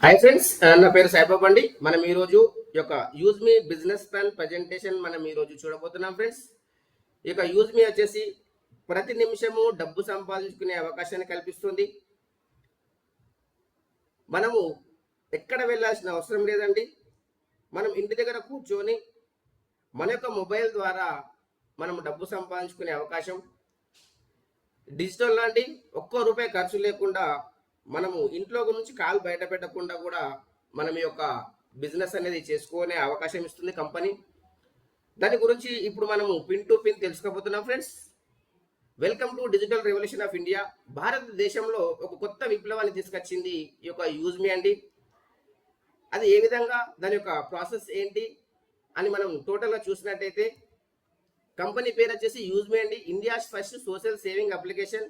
Hi friends, నా పేరు సాయిబాబు అండి. మనం ఈరోజు ఈ యొక్క యూజ్ మీ బిజినెస్ ప్లాన్ ప్రజెంటేషన్ మనం ఈరోజు చూడబోతున్నాం ఫ్రెండ్స్. ఈ యొక్క యూజ్ మీ వచ్చేసి ప్రతి నిమిషము డబ్బు సంపాదించుకునే అవకాశాన్ని కల్పిస్తుంది. మనము ఎక్కడ వెళ్ళాల్సిన అవసరం లేదండి. మనం ఇంటి దగ్గర కూర్చొని మన యొక్క మొబైల్ ద్వారా మనం డబ్బు సంపాదించుకునే అవకాశం డిజిటల్ అండి. ఒక్క రూపాయి ఖర్చు లేకుండా మనము ఇంట్లో నుంచి కాలు బయట పెట్టకుండా కూడా మనం ఈ యొక్క బిజినెస్ అనేది చేసుకునే అవకాశం ఇస్తుంది కంపెనీ. దాని గురించి ఇప్పుడు మనము పిన్ టు పిన్ తెలుసుకోబోతున్నాం friends. Welcome to digital revolution of India. భారతదేశంలో ఒక కొత్త విప్లవాన్ని తీసుకొచ్చింది ఈ యొక్క యూజ్ మీ అండి. అది ఏ విధంగా, దాని యొక్క ప్రాసెస్ ఏంటి అని మనం టోటల్గా చూసినట్టయితే, కంపెనీ పేరు వచ్చేసి యూజ్ మీ అండి. India's first social saving application.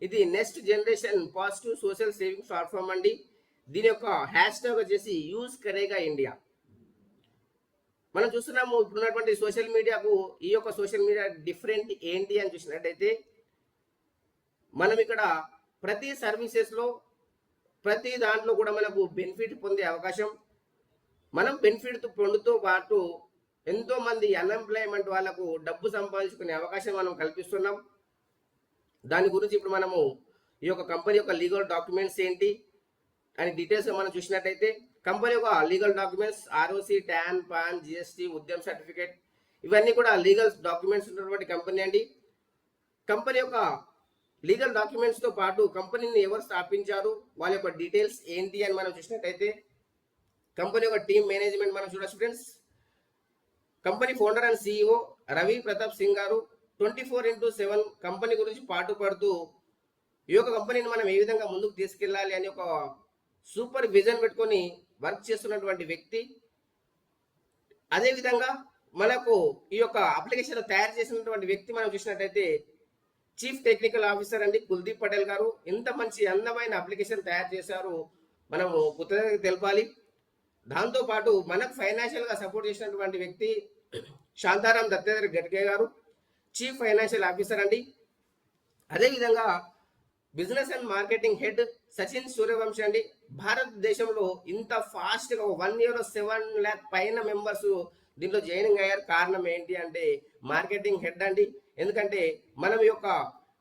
ఇది next generation positive social saving platform అండి. దీని యొక్క హ్యాష్ ట్యాగ్ వచ్చేసి యూజ్ కరేగా ఇండియా. మనం చూస్తున్నాము ఇప్పుడున్నటువంటి సోషల్ మీడియాకు ఈ యొక్క సోషల్ మీడియా డిఫరెంట్ ఏంటి అని చూసినట్టయితే, మనం ఇక్కడ ప్రతి సర్వీసెస్లో ప్రతి దాంట్లో కూడా మనకు బెనిఫిట్ పొందే అవకాశం, మనం బెనిఫిట్ పొందుతూ పాటు ఎంతో మంది అన్ఎంప్లాయ్మెంట్ వాళ్ళకు డబ్బు సంపాదించుకునే అవకాశం మనం కల్పిస్తున్నాం. దాని గురించి ఇప్పుడు మనము ఈ యొక్క కంపెనీ యొక్క లీగల్ డాక్యుమెంట్స్ ఏంటి అని డీటెయిల్స్ మనం చూసినట్టయితే, కంపెనీ యొక్క legal documents ROC, tan, pan, GST, Udyam certificate, ఇవన్నీ కూడా లీగల్ డాక్యుమెంట్స్ ఉన్నటువంటి కంపెనీ అండి. కంపెనీ యొక్క లీగల్ డాక్యుమెంట్స్తో పాటు కంపెనీని ఎవరు స్థాపించారు, వాళ్ళ యొక్క డీటెయిల్స్ ఏంటి అని మనం చూసినట్టయితే, కంపెనీ యొక్క టీమ్ మేనేజ్మెంట్ మనం చూడొచ్చు friends. Company founder and CEO Ravi Pratap Singh గారు 24/7 కంపెనీ గురించి పాటుపడుతూ ఈ యొక్క కంపెనీని మనం ఏ విధంగా ముందుకు తీసుకెళ్ళాలి అని ఒక సూపర్ విజన్ పెట్టుకొని వర్క్ చేస్తున్నటువంటి వ్యక్తి. అదేవిధంగా మనకు ఈ యొక్క అప్లికేషన్ తయారు చేసినటువంటి వ్యక్తి మనం చూసినట్టయితే చీఫ్ టెక్నికల్ ఆఫీసర్ అండి కుల్దీప్ పటేల్ గారు. ఇంత మంచి అందమైన అప్లికేషన్ తయారు చేశారు, మనము కృతజ్ఞత తెలపాలి. దాంతోపాటు మనకు ఫైనాన్షియల్గా సపోర్ట్ చేసినటువంటి వ్యక్తి శాంతారాం దత్తాత్రేయ గడ్కే గారు, చీఫ్ ఫైనాన్షియల్ ఆఫీసర్ అండి. అదేవిధంగా business and marketing head Sachin Suryavanshi అండి. భారతదేశంలో ఇంత ఫాస్ట్గా 1 year 7 lakh పైన మెంబర్స్ దీంట్లో జాయినింగ్ అయ్యారు. కారణం ఏంటి అంటే మార్కెటింగ్ హెడ్ అండి. ఎందుకంటే మనం యొక్క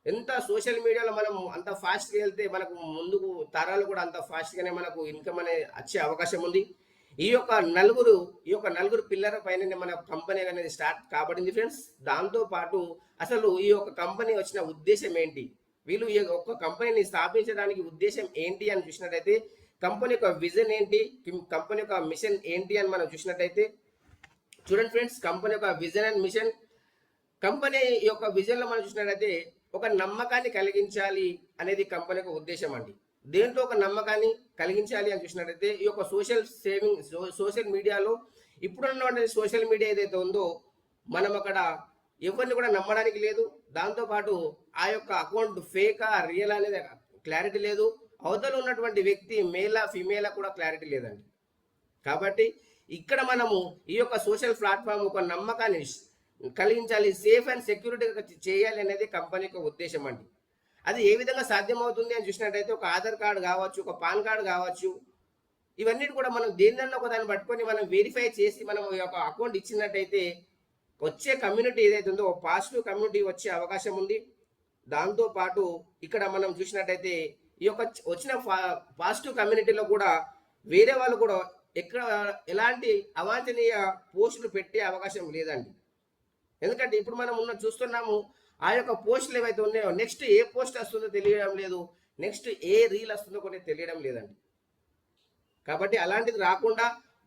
ఎంత సోషల్ మీడియాలో మనం అంత ఫాస్ట్గా వెళ్తే మనకు ముందుకు తరాలు కూడా అంత ఫాస్ట్గానే మనకు ఇన్కమ్ అనేది వచ్చే అవకాశం ఉంది. ఈ యొక్క నలుగురు పిల్లల పైన మన కంపెనీ అనేది స్టార్ట్ కాబడింది ఫ్రెండ్స్. దాంతో పాటు అసలు ఈ యొక్క కంపెనీ వచ్చిన ఉద్దేశం ఏంటి, వీళ్ళు ఈ ఒక్క కంపెనీని స్థాపించడానికి ఉద్దేశం ఏంటి అని చూసినట్టయితే, కంపెనీ యొక్క విజన్ ఏంటి, కంపెనీ యొక్క మిషన్ ఏంటి అని మనం చూసినట్టయితే చూడండి ఫ్రెండ్స్. కంపెనీ యొక్క విజన్ అండ్ మిషన్, కంపెనీ యొక్క విజన్ లో మనం చూసినట్టయితే ఒక నమ్మకాన్ని కలిగించాలి అనేది కంపెనీ యొక్క ఉద్దేశం అండి. దేంట్లో ఒక నమ్మకాన్ని కలిగించాలి అని చూసినట్టయితే, ఈ యొక్క సోషల్ మీడియాలో ఇప్పుడున్న సోషల్ మీడియా ఏదైతే ఉందో మనం అక్కడ ఎవరిని కూడా నమ్మడానికి లేదు. దాంతోపాటు ఆ యొక్క అకౌంట్ ఫేకా రియల్ అనేది క్లారిటీ లేదు. అవతల ఉన్నటువంటి వ్యక్తి మేలా ఫిమేలా కూడా క్లారిటీ లేదండి. కాబట్టి ఇక్కడ మనము ఈ యొక్క సోషల్ ప్లాట్ఫామ్ ఒక నమ్మకాన్ని కలిగించాలి, సేఫ్ అండ్ సెక్యూరిటీగా చేయాలి అనేది కంపెనీ యొక్క ఉద్దేశం అండి. అది ఏ విధంగా సాధ్యమవుతుంది అని చూసినట్టయితే, ఒక ఆధార్ కార్డు కావచ్చు, ఒక పాన్ కార్డు కావచ్చు, ఇవన్నీ కూడా మనం దేనిదన్నా ఒక దాన్ని పట్టుకొని మనం వెరిఫై చేసి మనం ఈ యొక్క అకౌంట్ ఇచ్చినట్టయితే వచ్చే కమ్యూనిటీ ఏదైతే ఉందో పాజిటివ్ కమ్యూనిటీ వచ్చే అవకాశం ఉంది. దాంతోపాటు ఇక్కడ మనం చూసినట్టయితే ఈ యొక్క వచ్చిన పాజిటివ్ కమ్యూనిటీలో కూడా వేరే వాళ్ళు కూడా ఎక్కడ ఎలాంటి అవాంఛనీయ పోస్టులు పెట్టే అవకాశం లేదండి. ఎందుకంటే ఇప్పుడు మనం చూస్తున్నాము, ఆ యొక్క పోస్టులు ఏవైతే ఉన్నాయో నెక్స్ట్ ఏ పోస్ట్ వస్తుందో తెలియడం లేదు, నెక్స్ట్ ఏ రీల్ వస్తుందో కూడా తెలియడం లేదండి. కాబట్టి అలాంటిది రాకుండా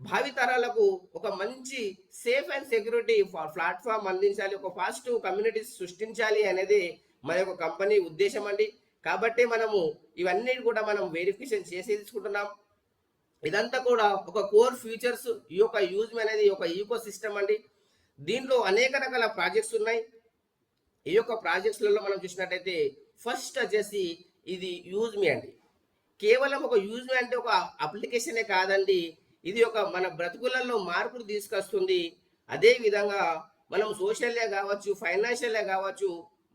భావితరాలకు ఒక మంచి సేఫ్ అండ్ సెక్యూరిటీ ప్లాట్ఫామ్ అందించాలి, ఒక పాజిటివ్ కమ్యూనిటీ సృష్టించాలి అనేది మన యొక్క కంపెనీ ఉద్దేశం అండి. కాబట్టి మనము ఇవన్నీ కూడా మనం వెరిఫికేషన్ చేసి తీసుకుంటున్నాం. ఇదంతా కూడా ఒక కోర్ ఫీచర్స్ ఈ యొక్క యూజ్ అనేది ఒక ఈకో సిస్టమ్ అండి. దీంట్లో అనేక రకాల ప్రాజెక్ట్స్ ఉన్నాయి. ఈ యొక్క ప్రాజెక్ట్స్లలో మనం చూసినట్టయితే ఫస్ట్ వచ్చేసి ఇది యూజ్ మీ అండి. కేవలం ఒక యూజ్ మీ అంటే ఒక అప్లికేషనే కాదండి, ఇది ఒక మన బ్రతుకులలో మార్పులు తీసుకొస్తుంది. అదే విధంగా మనం సోషల్గా కావచ్చు, ఫైనాన్షియల్గా కావచ్చు,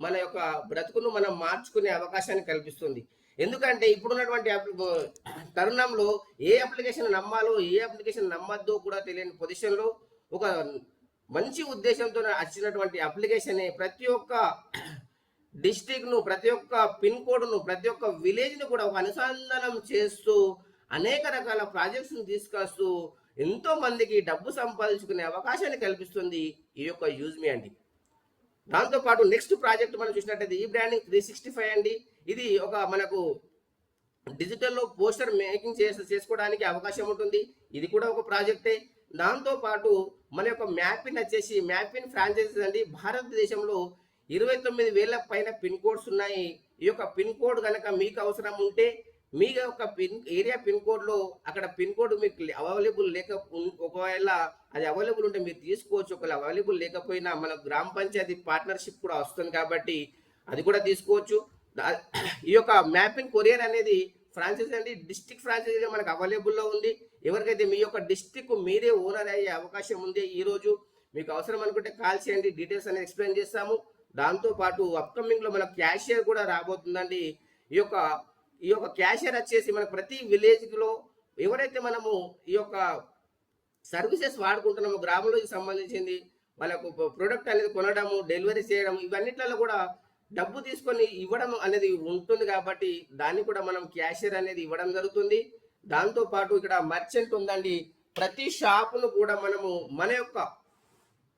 మన యొక్క బ్రతుకును మనం మార్చుకునే అవకాశాన్ని కల్పిస్తుంది. ఎందుకంటే ఇప్పుడున్నటువంటి తరుణంలో ఏ అప్లికేషన్ నమ్మాలో ఏ అప్లికేషన్ నమ్మద్దో కూడా తెలియని పొజిషన్లో ఒక మంచి ఉద్దేశంతో వచ్చినటువంటి అప్లికేషన్ ప్రతి ఒక్క డిస్టిక్ ను, ప్రతి ఒక్క పిన్ కోడ్ ను, ప్రతి ఒక్క విలేజ్ ను కూడా ఒక అనుసంధానం చేస్తూ అనేక రకాల ప్రాజెక్ట్స్ ను తీసుకొస్తూ ఎంతో మందికి డబ్బు సంపాదించుకునే అవకాశాన్ని కల్పిస్తుంది ఈ యొక్క యూజ్మీ అండి. దాంతో పాటు నెక్స్ట్ ప్రాజెక్ట్ మనం చూసినట్టయితే ఈ బ్రాండింగ్ 365 అండి. ఇది ఒక మనకు డిజిటల్లో పోస్టర్ మేకింగ్ చేసుకోవడానికి అవకాశం ఉంటుంది. ఇది కూడా ఒక ప్రాజెక్టే. దాంతో పాటు మన యొక్క మ్యాపిన్ వచ్చేసి మ్యాపిన్ ఫ్రాంచైజీస్ అండి. భారతదేశంలో 29,000 పైన పిన్ కోడ్స్ ఉన్నాయి. ఈ యొక్క పిన్ కోడ్ కనుక మీకు అవసరం ఉంటే మీ యొక్క ఏరియా పిన్ కోడ్లో అక్కడ పిన్ కోడ్ మీకు అవైలబుల్ ఒకవేళ అది అవైలబుల్ ఉంటే మీరు తీసుకోవచ్చు. ఒకవేళ అవైలబుల్ లేకపోయినా మన గ్రామ పంచాయతీ పార్ట్నర్షిప్ కూడా వస్తుంది కాబట్టి అది కూడా తీసుకోవచ్చు. ఈ యొక్క మ్యాపింగ్ కొరియర్ అనేది ఫ్రాంచైజీ అండి, డిస్ట్రిక్ట్ ఫ్రాంచైజీగా మనకు అవైలబుల్లో ఉంది. ఎవరికైతే మీ యొక్క డిస్ట్రిక్ట్ మీరే ఓనర్ అయ్యే అవకాశం ఉంది. ఈరోజు మీకు అవసరం అనుకుంటే కాల్ చేయండి, డీటెయిల్స్ అనేది ఎక్స్ప్లెయిన్ చేస్తాము. దాంతో పాటు అప్కమింగ్లో మనకు క్యాషియర్ కూడా రాబోతుందండి. ఈ యొక్క క్యాషియర్ వచ్చేసి మనకు ప్రతి విలేజ్లో ఎవరైతే మనము ఈ యొక్క సర్వీసెస్ వాడుకుంటున్నామో గ్రామంలో సంబంధించింది వాళ్ళకు ప్రొడక్ట్ అనేది కొనడము, డెలివరీ చేయడం, ఇవన్నిట్లలో కూడా డబ్బు తీసుకొని ఇవ్వడం అనేది ఉంటుంది కాబట్టి దాన్ని కూడా మనం క్యాషియర్ అనేది ఇవ్వడం జరుగుతుంది. దాంతో పాటు ఇక్కడ మర్చెంట్ ఉందండి. ప్రతి షాపును కూడా మనము మన యొక్క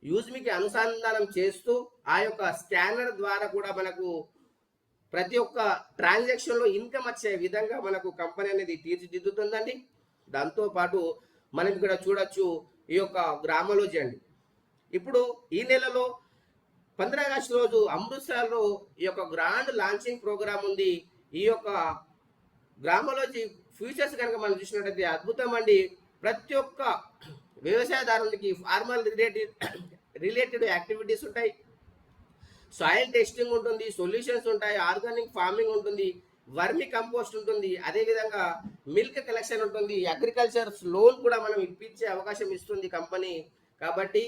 యూజ్మీకి అనుసంధానం చేస్తూ ఆ యొక్క స్కానర్ ద్వారా కూడా మనకు ప్రతి ఒక్క ట్రాన్సాక్షన్లో ఇన్కమ్ వచ్చే విధంగా మనకు కంపెనీ అనేది తీర్చిదిద్దుతుందండి. దాంతో పాటు మనం ఇక్కడ చూడొచ్చు ఈ యొక్క గ్రామలోజీ అండి. ఇప్పుడు ఈ నెలలో 15 ఆగస్టు రోజు అమృత్సర్లో ఈ యొక్క గ్రాండ్ లాంచింగ్ ప్రోగ్రామ్ ఉంది. ఈ యొక్క గ్రామలోజీ ఫ్యూచర్స్ కనుక మనం చూసినట్టయితే అద్భుతం అండి. ప్రతి ఒక్క వ్యవసాయదారునికి ఫార్మల్ రిలేటెడ్ యాక్టివిటీస్ ఉంటాయి. సాయిల్ టెస్టింగ్ ఉంటుంది, సొల్యూషన్స్ ఉంటాయి, ఆర్గానిక్ ఫార్మింగ్ ఉంటుంది, వర్మి కంపోస్ట్ ఉంటుంది, అదేవిధంగా మిల్క్ కలెక్షన్ ఉంటుంది, అగ్రికల్చర్ లోన్ కూడా మనం ఇప్పించే అవకాశం ఇస్తుంది కంపెనీ. కాబట్టి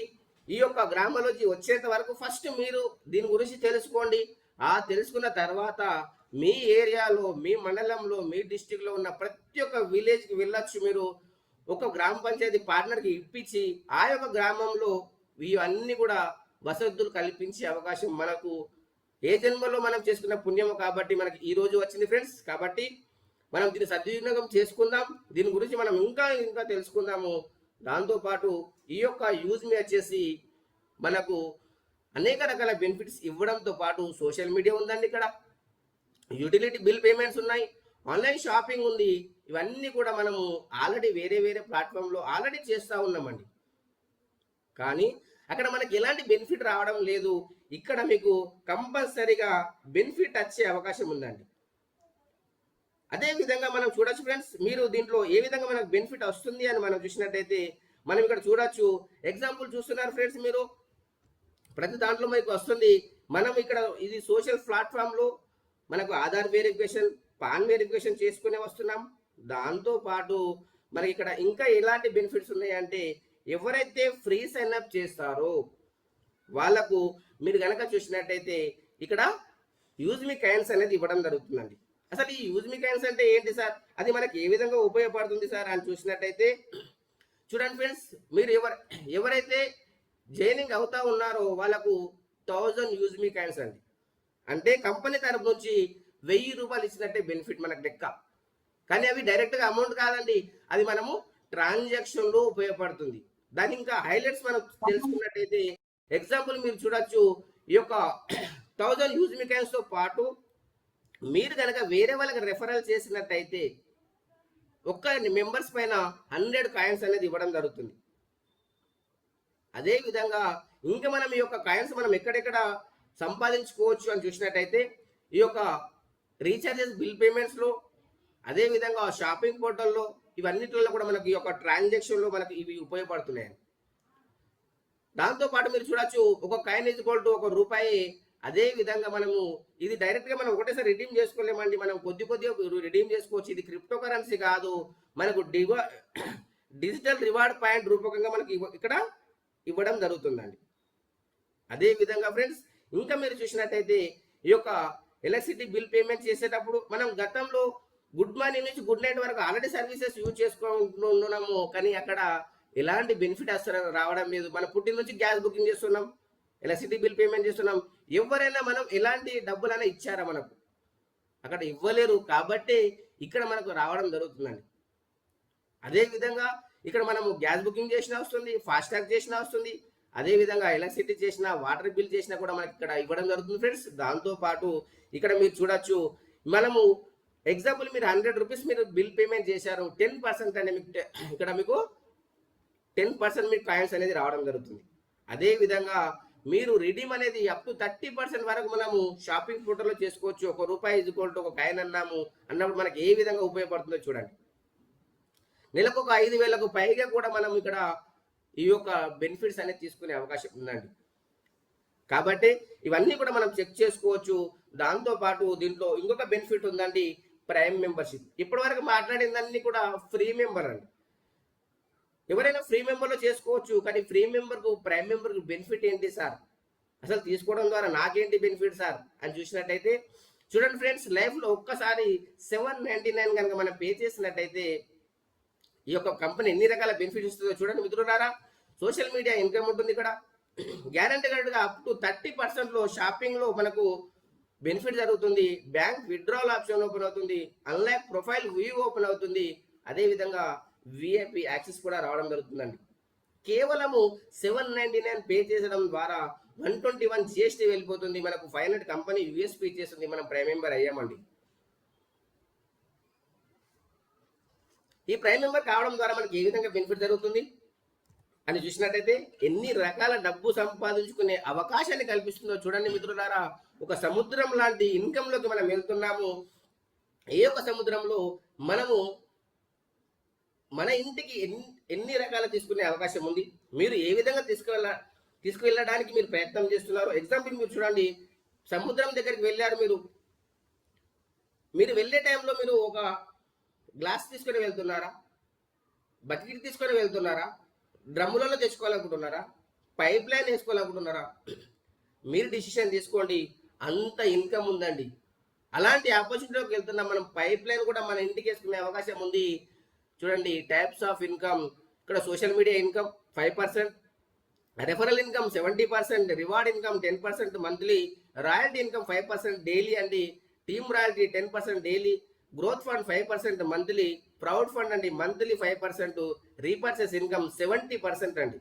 ఈ యొక్క గ్రామలోజీ వచ్చేంత వరకు ఫస్ట్ మీరు దీని గురించి తెలుసుకోండి. ఆ తెలుసుకున్న తర్వాత మీ ఏరియాలో, మీ మండలంలో, మీ డిస్టిక్లో ఉన్న ప్రతి ఒక్క విలేజ్కి వెళ్ళొచ్చు. మీరు ఒక గ్రామ పంచాయతీ పార్ట్నర్కి ఇప్పించి ఆ యొక్క గ్రామంలో ఇవన్నీ కూడా వసతులు కల్పించే అవకాశం మనకు ఏ జన్మలో మనం చేసుకున్న పుణ్యము కాబట్టి మనకి ఈ రోజు వచ్చింది ఫ్రెండ్స్. కాబట్టి మనం దీన్ని సద్వినియోగం చేసుకుందాం. దీని గురించి మనం ఇంకా తెలుసుకుందాము. దాంతోపాటు ఈ యొక్క యూజ్మీ వచ్చేసి మనకు అనేక రకాల బెనిఫిట్స్ ఇవ్వడంతో పాటు సోషల్ మీడియా ఉందండి, ఇక్కడ యూటిలిటీ బిల్ పేమెంట్స్ ఉన్నాయి, ఆన్లైన్ షాపింగ్ ఉంది. ఇవన్నీ కూడా మనము ఆల్రెడీ వేరే ప్లాట్ఫామ్లో ఆల్రెడీ చేస్తూ ఉన్నామండి. కానీ అక్కడ మనకి ఎలాంటి బెనిఫిట్ రావడం లేదు. ఇక్కడ మీకు కంపల్సరీగా బెనిఫిట్ వచ్చే అవకాశం ఉందండి. అదే విధంగా మనం చూడొచ్చు ఫ్రెండ్స్. మీరు దీంట్లో ఏ విధంగా మనకు బెనిఫిట్ వస్తుంది అని మనం చూసినట్టయితే మనం ఇక్కడ చూడొచ్చు. ఎగ్జాంపుల్ చూస్తున్నారు ఫ్రెండ్స్, మీరు ప్రతి దాంట్లో మనకు వస్తుంది. మనం ఇక్కడ ఇది సోషల్ ప్లాట్ఫామ్లో మనకు ఆధార్ వెరిఫికేషన్, పాన్ వెరిఫికేషన్ చేసుకునే వస్తున్నాం. దాంతో పాటు మనకి ఇక్కడ ఇంకా ఎలాంటి బెనిఫిట్స్ ఉన్నాయంటే ఎవరైతే ఫ్రీ సైన్ అప్ చేస్తారో వాళ్ళకు మీరు కనుక చూసినట్టయితే ఇక్కడ యూజ్మీ కాయిన్స్ అనేది ఇవ్వడం జరుగుతుందండి. అసలు ఈ యూజ్మీ కాయిన్స్ అంటే ఏంటి సార్, అది మనకి ఏ విధంగా ఉపయోగపడుతుంది సార్ అని చూసినట్టయితే చూడండి ఫ్రెండ్స్, మీరు ఎవరైతే జాయినింగ్ అవుతా ఉన్నారో వాళ్ళకు 1000 యూజ్మీ కాయిన్స్ అండి. అంటే కంపెనీ తరపు నుంచి 1000 రూపాయలు ఇచ్చినట్టే బెనిఫిట్ మనకు లెక్క. కానీ అవి డైరెక్ట్గా అమౌంట్ కాదండి, అది మనము ట్రాన్సాక్షన్లో ఉపయోగపడుతుంది. దాని ఇంకా హైలైట్స్ మనం తెలుసుకున్నట్టయితే ఎగ్జాంపుల్ మీరు చూడొచ్చు. ఈ యొక్క 1000 యూజ్మీ కాయిన్స్ తో పాటు మీరు కనుక వేరే వాళ్ళకి రెఫరల్ చేసినట్టయితే ఒక్క మెంబర్స్ పైన 100 కాయిన్స్ అనేది ఇవ్వడం జరుగుతుంది. అదే విధంగా ఇంకా మనం ఈ యొక్క కాయిన్స్ మనం ఎక్కడెక్కడ సంపాదించుకోవచ్చు అని చూసినట్టయితే ఈ యొక్క రీఛార్జెస్, బిల్ పేమెంట్స్లో, అదే విధంగా షాపింగ్ పోర్టల్లో, ఇవన్నిటిలో కూడా మనకి ఈ యొక్క ట్రాన్సాక్షన్లో మనకి ఇవి ఉపయోగపడుతున్నాయి. దాంతోపాటు మీరు చూడొచ్చు ఒక కాయిన్ ఈజ్ ఈక్వల్ టు ₹1. అదే విధంగా మనము ఇది డైరెక్ట్గా మనం ఒకటేసారి రిడీమ్ చేసుకోలేమండి. మనం కొద్దిగా రిడీమ్ చేసుకోవచ్చు. ఇది క్రిప్టో కరెన్సీ కాదు, మనకు డిజిటల్ రివార్డ్ పాయింట్ రూపకంగా మనకి ఇక్కడ ఇవ్వడం జరుగుతుందండి. అదే విధంగా ఫ్రెండ్స్ ఇంకా మీరు చూసినట్టయితే ఈ యొక్క ఎలక్ట్రిసిటీ బిల్ పేమెంట్ చేసేటప్పుడు మనం గతంలో గుడ్ మార్నింగ్ నుంచి గుడ్ నైట్ వరకు ఆల్రెడీ సర్వీసెస్ యూజ్ చేసుకుంటున్నాము, కానీ అక్కడ ఎలాంటి బెనిఫిట్ రావడం లేదు. మన పుట్టిన నుంచి గ్యాస్ బుకింగ్ చేస్తున్నాం, ఎలక్ట్రిసిటీ బిల్ పేమెంట్ చేస్తున్నాం. ఎవరైనా మనం ఎలాంటి డబ్బులైనా ఇచ్చారా మనకు? అక్కడ ఇవ్వలేరు. కాబట్టి ఇక్కడ మనకు రావడం జరుగుతుందండి. అదే విధంగా ఇక్కడ మనము గ్యాస్ బుకింగ్ చేసినా వస్తుంది, ఫాస్టాగ్ చేసినా వస్తుంది, అదే విధంగా ఎలక్ట్రిసిటీ చేసినా, వాటర్ బిల్ చేసినా కూడా మనకి ఇక్కడ ఇవ్వడం జరుగుతుంది ఫ్రెండ్స్. దాంతో పాటు ఇక్కడ మీరు చూడొచ్చు, మనము ఎగ్జాంపుల్ మీరు 100 రూపీస్ మీరు బిల్ పేమెంట్ చేశారు, 10% అనేది మీకు ఇక్కడ మీకు 10% మీకు కాయిన్స్ అనేది రావడం జరుగుతుంది. అదే విధంగా మీరు రిడీమ్ అనేది అప్ టు 30% వరకు మనము షాపింగ్ పోర్టల్లో చేసుకోవచ్చు. ₹1 = ఒక కాయిన్ అన్నప్పుడు మనకి ఏ విధంగా ఉపయోగపడుతుందో చూడండి. నెలకు ఒక 5,000కు పైగా కూడా మనం ఇక్కడ ఈ యొక్క బెనిఫిట్స్ అనేది తీసుకునే అవకాశం ఉందండి. కాబట్టి ఇవన్నీ కూడా మనం చెక్ చేసుకోవచ్చు. దాంతో పాటు దీంట్లో ఇంకొక బెనిఫిట్ ఉందండి, ప్రైమ్ మెంబర్షిప్. ఇప్పటి వరకు మాట్లాడిందన్నీ కూడా ఫ్రీ మెంబర్ అండి. ఎవరైనా ఫ్రీ మెంబర్లో చేసుకోవచ్చు, కానీ ఫ్రీ మెంబర్కు ప్రైమ్ మెంబర్కు బెనిఫిట్ ఏంటి సార్, అసలు తీసుకోవడం ద్వారా నాకేంటి బెనిఫిట్ సార్ అని చూసినట్టయితే చూడండి ఫ్రెండ్స్, లైఫ్లో ఒక్కసారి 799 కనుక మనం పే చేసినట్టయితే ఈ యొక్క కంపెనీ ఎన్ని రకాల బెనిఫిట్స్ ఇస్తుందో చూడండి మిత్రులారా. సోషల్ మీడియా ఇన్కమ్ ఉంటుంది ఇక్కడ, గ్యారంటీగా అప్ టు 30%లో షాపింగ్లో మనకు బెనిఫిట్ జరుగుతుంది. బ్యాంక్ విత్డ్రావల్ ఆప్షన్ ఓపెన్ అవుతుంది, అన్లాక్ ప్రొఫైల్ వ్యూ ఓపెన్ అవుతుంది, అదేవిధంగా విఐపి యాక్సెస్ కూడా రావడం జరుగుతుందండి. కేవలము 799 పే చేసడం ద్వారా 121 జిఎస్టీ వెళ్ళిపోతుంది. మనకు 500 కంపెనీ యూఎస్ పే చేస్తుంది, మనం ప్రైమ్ మెంబర్ అయ్యామండి. ఈ ప్రైమ్ మెంబర్ కావడం ద్వారా మనకి ఏ విధంగా బెనిఫిట్ జరుగుతుంది అని చూసినట్టయితే ఎన్ని రకాల డబ్బు సంపాదించుకునే అవకాశాన్ని కల్పిస్తుందో చూడండి మిత్రులారా. ఒక సముద్రం లాంటి ఇన్కంలోకి మనం వెళ్తున్నాము. ఏ ఒక సముద్రంలో మనము మన ఇంటికి ఎన్ని రకాల తీసుకునే అవకాశం ఉంది, మీరు ఏ విధంగా తీసుకువెళ్ళడానికి మీరు ప్రయత్నం చేస్తున్నారు. ఎగ్జాంపుల్ మీరు చూడండి, సముద్రం దగ్గరికి వెళ్ళారు, మీరు వెళ్ళే టైంలో మీరు ఒక గ్లాస్ తీసుకొని వెళ్తున్నారా, బకెట్ తీసుకొని వెళ్తున్నారా, డ్రమ్ములలో తెచ్చుకోవాలనుకుంటున్నారా, పైప్ లైన్ వేసుకోవాలనుకుంటున్నారా, మీరు డిసిషన్ తీసుకోండి. అంత ఇన్కమ్ ఉందండి. అలాంటి ఆపర్చునిటీలోకి వెళ్తున్నాం. మనం పైప్ లైన్ కూడా మన ఇంటికి వేసుకునే అవకాశం ఉంది. చూడండి, టైప్స్ ఆఫ్ ఇన్కమ్. ఇక్కడ social media income 5%, referral income 70%, reward income 10% monthly, royalty income 5% daily అండి, team royalty 10% daily, growth fund 5% monthly, proud fund అండి మంత్లీ 5%, రీపర్చేస్ ఇన్కమ్ 70% అండి.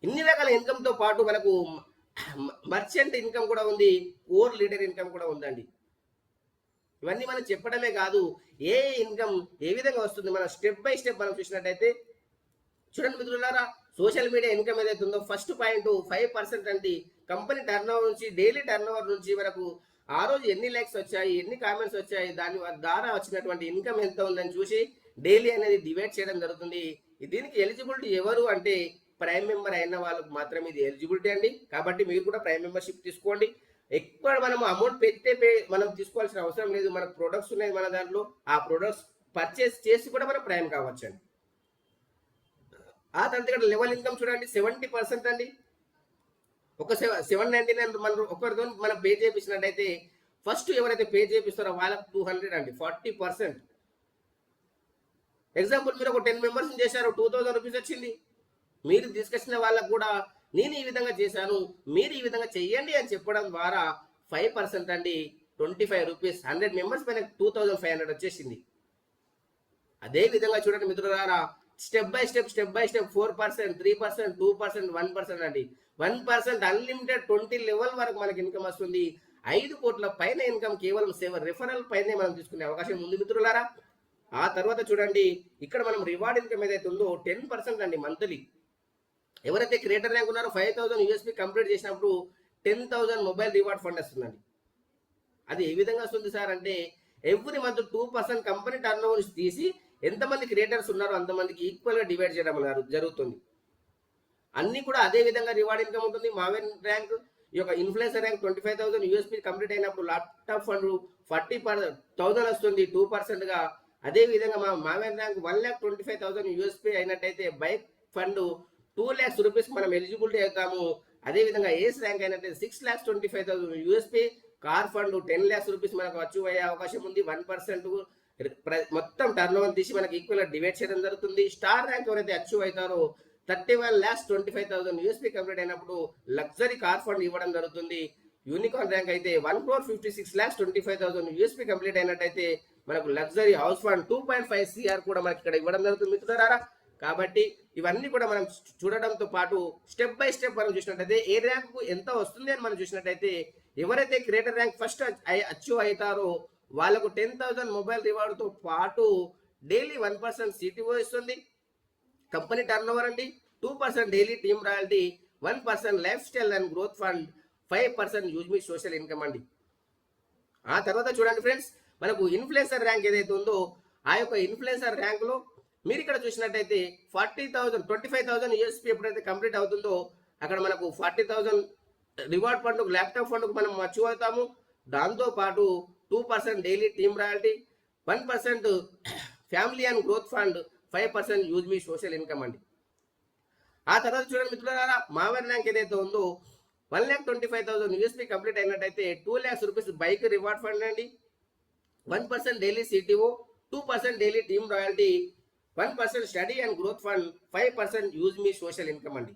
ఇన్ని రకాల ఇన్కమ్తో పాటు మనకు మర్చెంట్ ఇన్కమ్ కూడా ఉంది, కోర్ లీడర్ ఇన్కమ్ కూడా ఉందండి. ఇవన్నీ మనం చెప్పడమే కాదు, ఏ ఇన్కమ్ ఏ విధంగా వస్తుంది మనం స్టెప్ బై స్టెప్ మనం చూసినట్టయితే చూడండి మిత్రులారా. సోషల్ మీడియా ఇన్కమ్ ఏదైతే ఉందో ఫస్ట్ పాయింట్ 5% అండి. కంపెనీ టర్నోవర్ నుంచి, డైలీ టర్నోవర్ నుంచి వరకు ఆ రోజు ఎన్ని లైక్స్ వచ్చాయి, ఎన్ని కామెంట్స్ వచ్చాయి, దాని ద్వారా వచ్చినటువంటి ఇన్కమ్ ఎంత ఉందని చూసి డైలీ అనేది డివైడ్ చేయడం జరుగుతుంది. దీనికి ఎలిజిబిలిటీ ఎవరు అంటే ప్రైమ్ మెంబర్ అయిన వాళ్ళకు మాత్రమే ఇది ఎలిజిబిలిటీ అండి. కాబట్టి మీరు కూడా ప్రైమ్ మెంబర్షిప్ తీసుకోండి. ఎక్కువ మనం అమౌంట్ మనం తీసుకోవాల్సిన అవసరం లేదు. మన ప్రొడక్ట్స్ ఉన్నాయి మన దాంట్లో, ఆ ప్రొడక్ట్స్ పర్చేస్ చేసి కూడా మనం ప్రైమ్ కావచ్చు అండి. ఆ తర్వాత ఇక్కడ లెవెల్ ఇన్కమ్ చూడండి 70% అండి. ఒక 799 మనం ఒకరితో మనం పే చేయించినట్టయితే ఫస్ట్ ఎవరైతే పే చేపిస్తారో వాళ్ళకి 200 అండి, 40%. ఎగ్జాంపుల్ మీరు ఒక 10 మెంబర్స్ చేశారు, 2000 రూపీస్ వచ్చింది. మీరు తీసుకొచ్చిన వాళ్ళకు కూడా నేను ఈ విధంగా చేశాను, మీరు ఈ విధంగా చెయ్యండి అని చెప్పడం ద్వారా 5% అండి, 25 రూపీస్. 100 మెంబర్స్ పైన 2500 వచ్చేసింది. అదే విధంగా చూడండి మిత్రులారా, స్టెప్ బై స్టెప్ 4%, 3%, 2%, 1% అండి. 1% అన్లిమిటెడ్ 20 లెవెల్ వరకు మనకి ఇన్కమ్ వస్తుంది. 5 కోట్ల పైన ఇన్కమ్ కేవలం 7 రెఫరల్ పైనే మనం తీసుకునే అవకాశం ఉంది మిత్రులారా. ఆ తర్వాత చూడండి, ఇక్కడ మనం రివార్డ్ ఇన్కమ్ ఏదైతే ఉందో 10% అండి మంత్లీ. ఎవరైతే క్రియేటర్ ర్యాంక్ ఉన్నారో 5000 యూఎస్పీ కంప్లీట్ చేసినప్పుడు 10,000 మొబైల్ రివార్డ్ ఫండ్ వస్తుందండి. అది ఏ విధంగా వస్తుంది సార్ అంటే every month 2% company turn over తీసి ఎంతమంది క్రియేటర్స్ ఉన్నారో అంతమందికి ఈక్వల్గా డివైడ్ చేయడం జరుగుతుంది. అన్ని కూడా అదే విధంగా రివార్డ్ ఇన్కమ్ ఉంటుంది. మావెన్ ర్యాంక్, ఈ యొక్క ఇన్ఫ్లుయెన్సర్ ర్యాంక్ 25,000 యూఎస్పీ కంప్లీట్ అయినప్పుడు ల్యాప్టాప్ ఫండ్ 40,000 వస్తుంది 2%గా. అదే విధంగా మావెన్ ర్యాంక్ 1,25,000 యూఎస్పీ అయినట్టయితే బైక్ ఫండ్ 2 lakhs రూపీస్ మనం ఎలిజిబిలిటీ అవుతాము. అదేవిధంగా ఏస్ ర్యాంక్ అయినట్టయితే 6,25,000 USP car fund 10 lakhs rupees మనకు అచీవ్ అయ్యే అవకాశం ఉంది. 1% మొత్తం టర్న్ ఓవర్ తీసి మనకి ఈక్వల్ డివైడ్ చేయడం జరుగుతుంది. స్టార్ ర్యాంక్ ఎవరైతే అచీవ్ అవుతారో 31,25,000 యూఎస్పీ కంప్లీట్ అయినప్పుడు లగ్జరీ కార్ ఫండ్ ఇవ్వడం జరుగుతుంది. యూనికార్న్ ర్యాంక్ అయితే 1,56,25,000 యూఎస్పీ కంప్లీట్ అయినట్టయితే మనకు లగ్జరీ హౌస్ ఫండ్ 2.5 CR కూడా మనకి ఇక్కడ ఇవ్వడం జరుగుతుంది మిత్రులారా. కాబట్టి ఇవన్నీ కూడా మనం చూడడంతో పాటు స్టెప్ బై స్టెప్ మనం చూసినట్టయితే ఏ ర్యాంకు ఎంత వస్తుంది అని మనం చూసినట్టయితే ఎవరైతే క్రియేటర్ ర్యాంక్ ఫస్ట్ అచీవ్ అవుతారో వాళ్ళకు 10,000 మొబైల్ రివార్డుతో పాటు డైలీ 1% సిటిఓ ఇస్తుంది. కంపెనీ టర్న్ ఓవర్ అండి, 2% daily team royalty, 1% life style and growth fund, 5% use me social income అండి. ఆ తర్వాత చూడండి ఫ్రెండ్స్, మనకు ఇన్ఫ్లుయెన్సర్ ర్యాంక్ ఏదైతే ఉందో ఆ యొక్క ఇన్ఫ్లుయెన్సర్ ర్యాంకులో మీరు ఇక్కడ చూసినట్టయితే 25,000 యూఎస్పీ ఎప్పుడైతే కంప్లీట్ అవుతుందో అక్కడ మనకు 40,000 రివార్డ్ ఫండ్, ల్యాప్టాప్ ఫండ్ మనం అచీవ్ అవుతాము. దాంతో పాటు 2% daily team royalty, 1% family and growth fund, 5% use me social income అండి. ఆ తర్వాత చూడండి మిత్రులారా, మావర్ ర్యాంక్ ఏదైతే ఉందో 1,25,000 యూఎస్పీ కంప్లీట్ అయినట్టయితే 2 lakhs rupees bike reward fund అండి, 1% daily CTO, 2% daily team royalty, 1% study and growth fund, 5% use me social income అండి.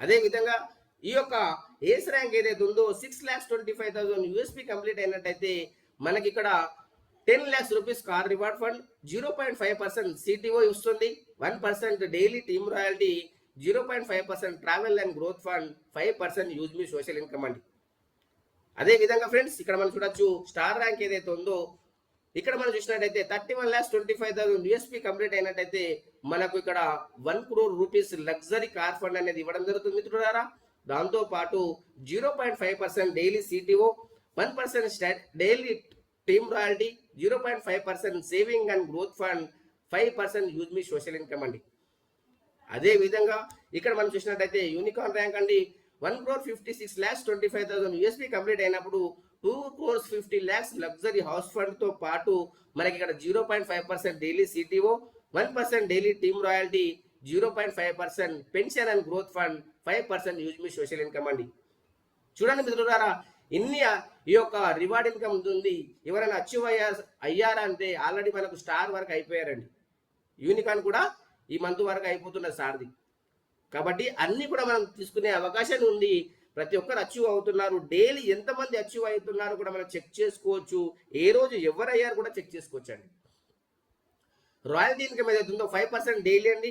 అదే విధంగా ఈ యొక్క ఏస్ ర్యాంక్ ఏదైతే ఉందో 6,25,000 యూఎస్పీ కంప్లీట్ అయినట్టయితే మనకి ఇక్కడ 10 lakhs rupees car reward fund, 0.5% CTO ఇస్తుంది, 1% daily team royalty, 0.5% travel and growth fund, 5% use me social income అండి. అదే విధంగా ఫ్రెండ్స్ ఇక్కడ మనం చూడొచ్చు స్టార్ ర్యాంక్ ఏదైతే ఉందో ఇక్కడ మనం చూసినట్టయితే 31,25,000 యూఎస్పీ కంప్లీట్ అయినట్టయితే మనకు ఇక్కడ 1 crore rupees luxury car fund అనేది ఇవ్వడం జరుగుతుంది మిత్రులారా. దాంతో పాటు 0.5% daily CTO, 1% daily team royalty, 0.5% saving and growth fund, 5% use me social income అండి. అదే విధంగా ఇక్కడ మనం చూసినట్టయితే యూనికార్న్ ర్యాంక్ అండి 1,56,25,000 యూఎస్పీ కంప్లీట్ అయినప్పుడు 2,50 lakhs లగ్జరీ హౌస్ ఫండ్ తో పాటు మనకి ఇక్కడ 0.5% daily CTO, 1% daily team royalty, 0.5% pension and growth fund, 5% use me social income అండి. చూడండి మిత్రులారా, ఇన్ని ఈ యొక్క రివార్డ్ ఇన్కమ్ ఉంది. ఎవరైనా అచీవ్ అయ్యారా అంటే ఆల్రెడీ మనకు స్టార్ వరకు అయిపోయారండి. యూనికార్న్ కూడా ఈ మంత్ వరకు అయిపోతున్నది సార్ది. కాబట్టి అన్ని కూడా మనం తీసుకునే అవకాశం ఉంది. ప్రతి ఒక్కరు అచీవ్ అవుతున్నారు. డైలీ ఎంతమంది అచీవ్ అవుతున్నారు కూడా మనం చెక్ చేసుకోవచ్చు. ఏ రోజు ఎవరు అయ్యారు కూడా చెక్ చేసుకోవచ్చు అండి. రాయల్టీ ఇన్కమ్ ఏదైతే ఉందో 5% డైలీ అండి.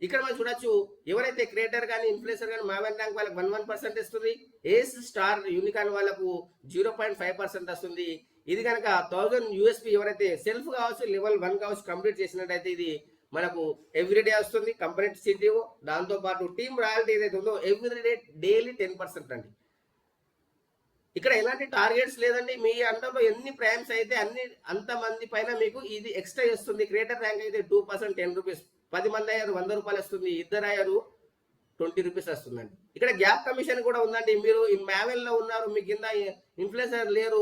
ఇక్కడ మనం చూడొచ్చు ఎవరైతే క్రియేటర్ కానీ ఇన్ఫ్లుయెన్సర్ కానీ మావెన్ ర్యాంక్ వాళ్ళకి 1% ఇస్తుంది. ఏస్ స్టార్ యూనికార్న్ వాళ్ళకు 0.5% వస్తుంది. ఇది కనుక 1000 యూఎస్పీ ఎవరైతే సెల్ఫ్ కావచ్చు, లెవెల్ 1 కావచ్చు కంప్లీట్ చేసినట్టయితే ఇది మనకు ఎవ్రీడే వస్తుంది కంపెనీ సిటిఓ. దాంతో పాటు టీమ్ రాయల్టీ ఏదైతే ఉందో ఎవ్రీడే డైలీ 10% అండి. ఇక్కడ ఎలాంటి టార్గెట్స్ లేదండి. మీ అండర్లో ఎన్ని ప్రైమ్స్ అయితే అంతమంది పైన మీకు ఇది ఎక్స్ట్రా ఇస్తుంది. క్రియేటర్ ర్యాంక్ అయితే 2% 10 రూపీస్, 10 మంది అయ్యారు 100 రూపాయలు వస్తుంది, ఇద్దరు అయ్యారు 20 రూపీస్ వస్తుందండి. ఇక్కడ గ్యాప్ కమిషన్ కూడా ఉందండి. మీరు మావెల్ లో ఉన్నారు, మీ కింద ఇన్ఫ్లుయెన్సర్ లేరు,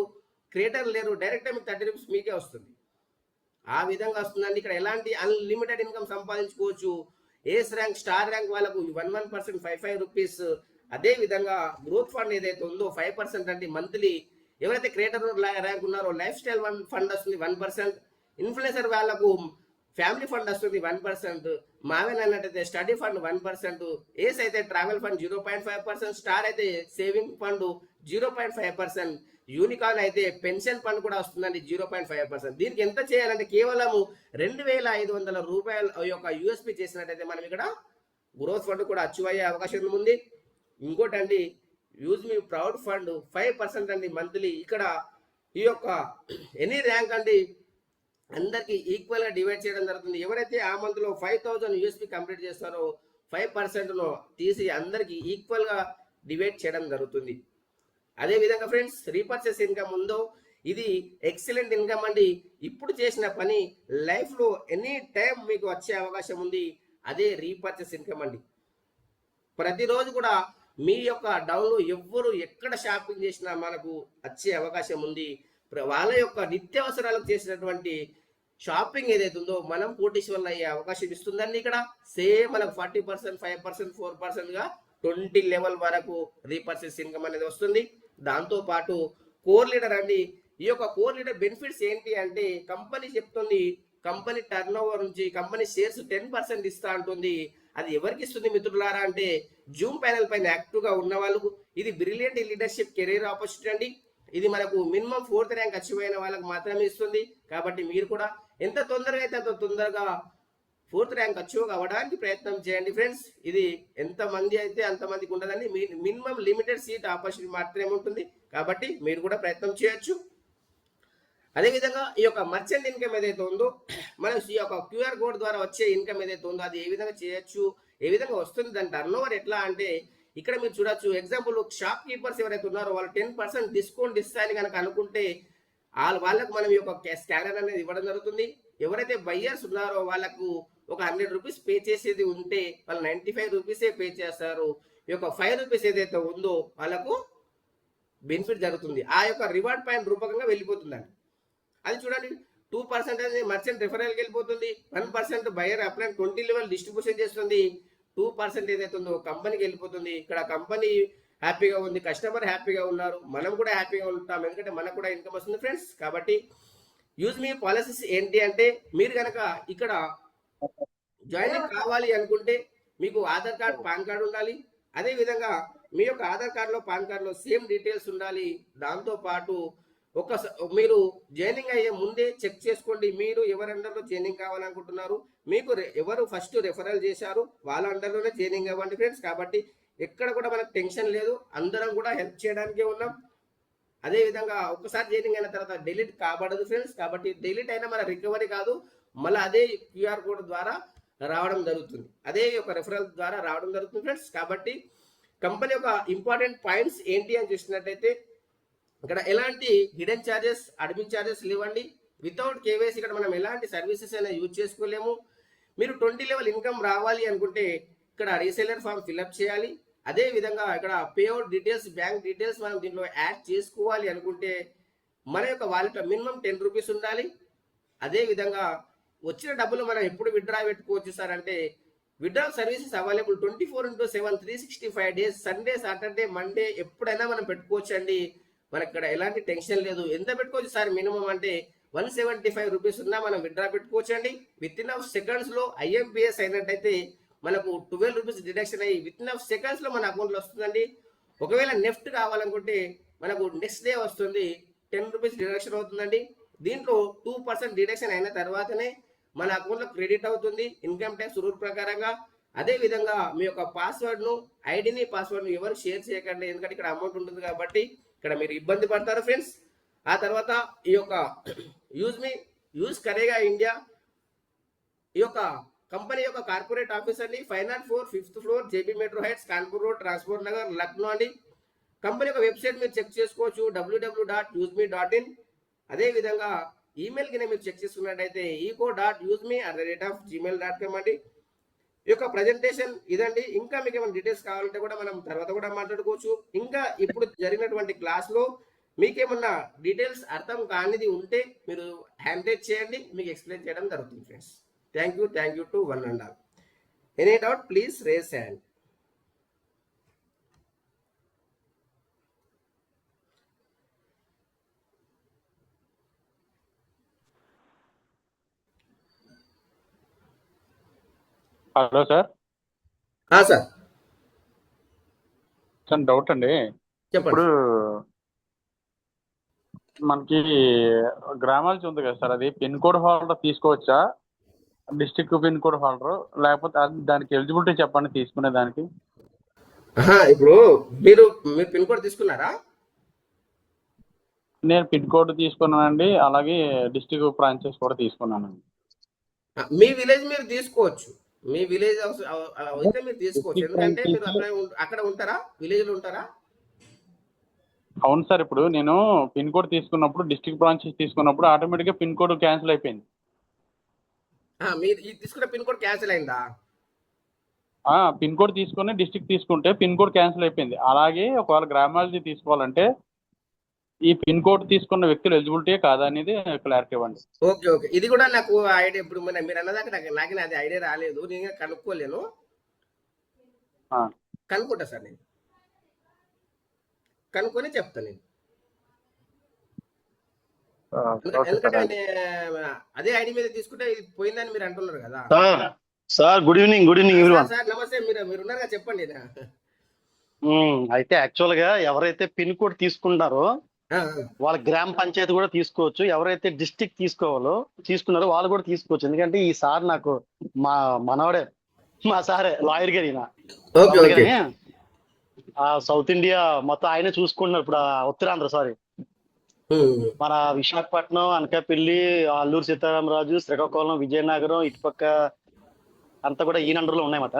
క్రియేటర్ లేరు, డైరెక్ట్ మీకు 30 రూపీస్ మీకే వస్తుంది. ఆ విధంగా వస్తుందండి. ఇక్కడ ఎలాంటి అన్లిమిటెడ్ ఇన్కమ్ సంపాదించుకోవచ్చు. ఏస్ ర్యాంక్ స్టార్ ర్యాంక్ వాళ్ళకు 1% 5 రూపీస్. అదే విధంగా గ్రోత్ ఫండ్ ఏదైతే ఉందో 5% అండి మంత్లీ. ఎవరైతే క్రియేటర్ ర్యాంక్ ఉన్నారో లైఫ్ స్టైల్ ఫండ్ వస్తుంది 1%. ఇన్ఫ్లుయెన్సర్ వాళ్ళకు ఫ్యామిలీ ఫండ్ వస్తుంది 1%. మావెన్ అన్నట్టయితే స్టడీ ఫండ్ 1%. ఏస్ అయితే ట్రావెల్ ఫండ్ 0.5%. స్టార్ అయితే సేవింగ్ ఫండ్ 0.5%. యూనికార్న్ అయితే పెన్షన్ ఫండ్ కూడా వస్తుందండి 0.5%. దీనికి ఎంత చేయాలంటే కేవలం 2,500 రూపాయలు యొక్క యూఎస్పీ చేసినట్టయితే మనం ఇక్కడ గ్రోత్ ఫండ్ కూడా అచీవ్ అయ్యే అవకాశం ఉంది. ఇంకోటి అండి యూజ్ మీ ప్రౌడ్ ఫండ్ 5% అండి మంత్లీ. ఇక్కడ ఈ యొక్క ఎనీ ర్యాంక్ అండి అందరికి ఈక్వల్ గా డివైడ్ చేయడం జరుగుతుంది. ఎవరైతే ఆ మంత్ లో 5,000 యూఎస్పీ కంప్లీట్ చేస్తారో 5% తీసి అందరికి ఈక్వల్ గా డివైడ్ చేయడం జరుగుతుంది. అదే విధంగా ఫ్రెండ్స్ రీపర్చేస్ ఇన్కమ్ ఉందో ఇది ఎక్సలెంట్ ఇన్కమ్ అండి. ఇప్పుడు చేసిన పని లైఫ్ లో ఎనీ టైం మీకు వచ్చే అవకాశం ఉంది. అదే రీపర్చేస్ ఇన్కమ్ అండి. ప్రతిరోజు కూడా మీ యొక్క డౌన్లో ఎవ్వరు ఎక్కడ షాపింగ్ చేసినా మనకు వచ్చే అవకాశం ఉంది. వాళ్ళ యొక్క నిత్యావసరాలకు చేసినటువంటి షాపింగ్ ఏదైతే ఉందో మనం కోటీశ్వర్లు అయ్యే అవకాశం ఇస్తుందండి. ఇక్కడ సేమ్ మనకు 40%, 5%, 4% గా 20 లెవెల్ వరకు రీపర్చేస్ ఇన్కమ్ అనేది వస్తుంది. దాంతో పాటు కోర్ లీడర్ అండి. ఈ యొక్క కోర్ లీడర్ బెనిఫిట్స్ ఏంటి అంటే కంపెనీ చెప్తుంది కంపెనీ టర్న్ ఓవర్ నుంచి కంపెనీ షేర్స్ 10% ఇస్తా అంటుంది. అది ఎవరికి ఇస్తుంది మిత్రులారా అంటే జూమ్ ప్యానెల్ పైన యాక్టివ్ గా ఉన్న వాళ్ళకు ఇది బ్రిలియంట్ లీడర్షిప్ కెరీర్ ఆపర్చునిటీ అండి. ఇది మనకు మినిమం 4th ర్యాంక్ అచీవ్ అయిన వాళ్ళకి మాత్రమే ఇస్తుంది. కాబట్టి మీరు కూడా ఎంత తొందరగా అయితే అంత తొందరగా 4th ర్యాంక్ అచీవ్ అవ్వడానికి ప్రయత్నం చేయండి ఫ్రెండ్స్. ఇది ఎంత మంది అయితే అంతమందికి ఉండదండి. మినిమం లిమిటెడ్ సీట్ ఆపర్చునిటీ మాత్రమే ఉంటుంది. కాబట్టి మీరు కూడా ప్రయత్నం చేయొచ్చు. అదేవిధంగా ఈ యొక్క మర్చెంట్ ఇన్కమ్ ఏదైతే ఉందో మనం ఈ యొక్క క్యూఆర్ కోడ్ ద్వారా వచ్చే ఇన్కమ్ ఏదైతే ఉందో అది ఏ విధంగా చేయొచ్చు, ఏ విధంగా వస్తుంది, దాని టర్న్ ఓవర్ ఎట్లా అంటే ఇక్కడ మీరు చూడొచ్చు. ఎగ్జాంపుల్ షాప్ కీపర్స్ ఎవరైతే ఉన్నారో వాళ్ళు 10% డిస్కౌంట్ ఇస్తారని కనుక అనుకుంటే వాళ్ళకు మనం ఈ యొక్క స్కానర్ అనేది ఇవ్వడం జరుగుతుంది. ఎవరైతే బయ్యర్స్ ఉన్నారో వాళ్ళకు ఒక 100 రూపీస్ పే చేసేది ఉంటే వాళ్ళు 95 రూపీసే పే చేస్తారు. ఈ యొక్క 5 రూపీస్ ఏదైతే ఉందో వాళ్ళకు బెనిఫిట్ జరుగుతుంది. ఆ యొక్క రివార్డ్ పాయింట్ రూపకంగా వెళ్ళిపోతుందండి. అది చూడండి 2% అనేది మర్చెంట్ రిఫరల్కి వెళ్ళిపోతుంది. 1% బయర్ అప్లై 20 లెవెల్ డిస్ట్రిబ్యూషన్ చేస్తుంది. 2% ఏదైతే ఉందో కంపెనీకి వెళ్ళిపోతుంది. ఇక్కడ కంపెనీ హ్యాపీగా ఉంది, కస్టమర్ హ్యాపీగా ఉన్నారు, మనం కూడా హ్యాపీగా ఉంటాం, ఎందుకంటే మనకు కూడా ఇన్కమ్ వస్తుంది ఫ్రెండ్స్. కాబట్టి యూజ్ మీ పాలసీస్ ఏంటి అంటే మీరు కనుక ఇక్కడ జాయిన్ కావాలి అనుకుంటే మీకు ఆధార్ కార్డ్, పాన్ కార్డ్ ఉండాలి. అదే విధంగా మీ యొక్క ఆధార్ కార్డులో, పాన్ కార్డులో సేమ్ డీటెయిల్స్ ఉండాలి. దాంతో పాటు మీరు జాయినింగ్ అయ్యే ముందే చెక్ చేసుకోండి మీరు ఎవరి అండర్లో జాయినింగ్ కావాలనుకుంటున్నారు, మీకు ఎవరు ఫస్ట్ రెఫరల్ చేశారు వాళ్ళ అండర్లోనే జాయినింగ్ అవ్వండి ఫ్రెండ్స్. కాబట్టి ఎక్కడ కూడా మనకు టెన్షన్ లేదు, అందరం కూడా హెల్ప్ చేయడానికే ఉన్నాం. అదే విధంగా ఒకసారి జాయినింగ్ అయిన తర్వాత డిలీట్ కాబడదు ఫ్రెండ్స్. కాబట్టి డిలీట్ అయినా మన రికవరీ కాదు, మళ్ళీ అదే క్యూఆర్ కోడ్ ద్వారా రావడం జరుగుతుంది, అదే ఒక రెఫరల్ ద్వారా రావడం జరుగుతుంది ఫ్రెండ్స్. కాబట్టి కంపెనీ యొక్క ఇంపార్టెంట్ పాయింట్స్ ఏంటి అని చూసినట్టయితే ఇక్కడ ఎలాంటి హిడెన్ ఛార్జెస్, అడ్మిన్ ఛార్జెస్ లేవండి. వితౌట్ కేవైసీ ఇక్కడ మనం ఎలాంటి సర్వీసెస్ అయినా యూజ్ చేసుకోలేము. మీరు 20 లెవెల్ ఇన్కమ్ రావాలి అనుకుంటే ఇక్కడ రీసెలర్ ఫామ్ ఫిల్అప్ చేయాలి. అదే విధంగా ఇక్కడ పేఅవుట్ డీటెయిల్స్, బ్యాంక్ డీటెయిల్స్ మనం దీంట్లో యాడ్ చేసుకోవాలి అనుకుంటే మన యొక్క వాలెట్ మినిమం 10 రూపీస్ ఉండాలి. అదే విధంగా వచ్చిన డబ్బులు మనం ఎప్పుడు విత్డ్రా పెట్టుకోవచ్చు సార్ అంటే withdraw services available 24/7 365 days, Sunday, Saturday, Monday ఎప్పుడైనా మనం పెట్టుకోవచ్చు అండి. మనకి ఇక్కడ ఎలాంటి టెన్షన్ లేదు. ఎంత పెట్టుకోవచ్చు సార్ మినిమం అంటే 175 రూపీస్ ఉన్నా మనం విత్డ్రా పెట్టుకోవచ్చు అండి. విత్ ఇన్ ఆఫ్ సెకండ్స్ లో ఐఎంపిఎస్ అయినట్టయితే మనకు 12 రూపీస్ డిడక్షన్ అయ్యి విత్ ఇన్ ఆఫ్ సెకండ్స్ లో మన అకౌంట్ లో వస్తుందండి. ఒకవేళ నెఫ్ట్ కావాలనుకుంటే మనకు నెక్స్ట్ డే వస్తుంది, 10 రూపీస్ డిడక్షన్ అవుతుందండి. దీంట్లో 2% డిడక్షన్ అయిన తర్వాతనే మన అకౌంట్ లో క్రెడిట్ అవుతుంది ఇన్కమ్ ట్యాక్స్ రూల్ ప్రకారంగా. అదే విధంగా మీ యొక్క పాస్వర్డ్ ను, ఐడిని, పాస్వర్డ్ ను ఎవరు షేర్ చేయకండి, ఎందుకంటే ఇక్కడ అమౌంట్ ఉంటుంది కాబట్టి ఇక్కడ మీరు ఇబ్బంది పడతారు ఫ్రెండ్స్. ఆ తర్వాత ఈ యొక్క యూజ్ కరేగా ఇండియా ఈ యొక్క కంపెనీ యొక్క కార్పొరేట్ ఆఫీస్ అండి 504 5th floor JB metro heights, Kanpur road, transport Nagar, Lucknow అండి. కంపెనీ యొక్క వెబ్సైట్ మీరు చెక్ చేసుకోవచ్చు www.useme.in. అదే విధంగా ఈమెయిల్ కింద మీరు చెక్ చేసుకున్నట్టయితే eco.useme@gmail.com అండి. ఈ యొక్క ప్రజెంటేషన్ ఇదండి. ఇంకా మీకు ఏమైనా డీటెయిల్స్ కావాలంటే కూడా మనం తర్వాత కూడా మాట్లాడుకోవచ్చు. ఇంకా ఇప్పుడు జరిగినటువంటి క్లాస్ లో మీకేమన్నా డీటెయిల్స్ అర్థం కానిది ఉంటే మీరు హ్యాండ్ రైజ్ చేయండి, మీకు ఎక్స్ప్లెయిన్ చేయడం జరుగుతుంది friends. Thank you to one and all. Any doubt please raise hand. Hello sir. Sir sir doubt అండి. ఇప్పుడు మనకి గ్రామాలకి ఉంది కదా సార్, అది పిన్ కోడ్ హోల్డర్ తీసుకోవచ్చా, డిస్ట్రిక్ట్ పిన్ కోడ్ హోల్డర్, లేకపోతే దానికి ఎలిజిబిలిటీ చెప్పండి తీసుకునే దానికి. ఇప్పుడు మీరు పిన్ కోడ్ తీసుకున్నారా? నేను పిన్ కోడ్ తీసుకున్నానండి, అలాగే డిస్ట్రిక్ట్ బ్రాంచెస్ కూడా తీసుకున్నానండి. మీ విలేజ్ మీరు తీసుకోవచ్చు, మీ విలేజ్ అయితే మీరు తీసుకోవచ్చు, ఎందుకంటే మీరు అక్కడ ఉంటారా, విలేజ్ లో ఉంటారా? అవును సార్. ఇప్పుడు నేను పిన్ కోడ్ తీసుకున్నప్పుడు, డిస్ట్రిక్ట్ బ్రాంచెస్ తీసుకున్నప్పుడు ఆటోమేటిక్గా పిన్ కోడ్ క్యాన్సిల్ అయిపోయింది. మీరు తీసుకున్న పిన్ కోడ్ క్యాన్సిల్ అయిందా? పిన్ కోడ్ తీసుకుని డిస్ట్రిక్ట్ తీసుకుంటే పిన్ కోడ్ క్యాన్సిల్ అయిపోయింది. అలాగే ఒకవేళ గ్రామాలజీ తీసుకోవాలంటే ఈ పిన్ కోడ్ తీసుకున్న వ్యక్తులు ఎలిజిబిలిటీ కాదా అనేది క్లారిటీ ఇవ్వండి. ఓకే, ఇది కూడా నాకు ఐడియా, ఇప్పుడు మీరు అన్నదాకా నాకు అది ఐడియా రాలేదు, నేను కనుక్కోలేను, కనుక్కుంటా సార్, నేను కనుక్కొని చెప్తాను నేను. Okay sir. ఎందుకంటే ఆయన అదే ఐడి మీద తీసుకుంటే ఇది పోయిందని మీరు అంటున్నారు కదా. Sir sir good evening sir everyone. Sir నమస్తే, మీరు ఉన్నారుగా, చెప్పండి. అయితే యాక్చువల్ గా ఎవరైతే పిన్ కోడ్ తీసుకుంటారో ఆ, వాళ్ళ గ్రామ పంచాయతీ కూడా తీసుకోవచ్చు, ఎవరైతే డిస్ట్రిక్ట్ తీసుకున్నారో వాళ్ళు కూడా తీసుకోవచ్చు. ఎందుకంటే ఈ సార్ నాకు మా మనవడే, మా సారే లాయర్ గారు ఈయన. Okay okay. ఆ సౌత్ ఇండియా మొత్తం ఆయనే చూసుకుంటున్నారు ఇప్పుడు. ఉత్తరాంధ్ర సారీ, మన విశాఖపట్నం, అనకాపల్లి, అల్లూరు సీతారామరాజు, శ్రీకాకుళం, విజయనగరం ఇటుపక్క అంతా కూడా ఈ నంబర్లో ఉన్నాయన్నమాట.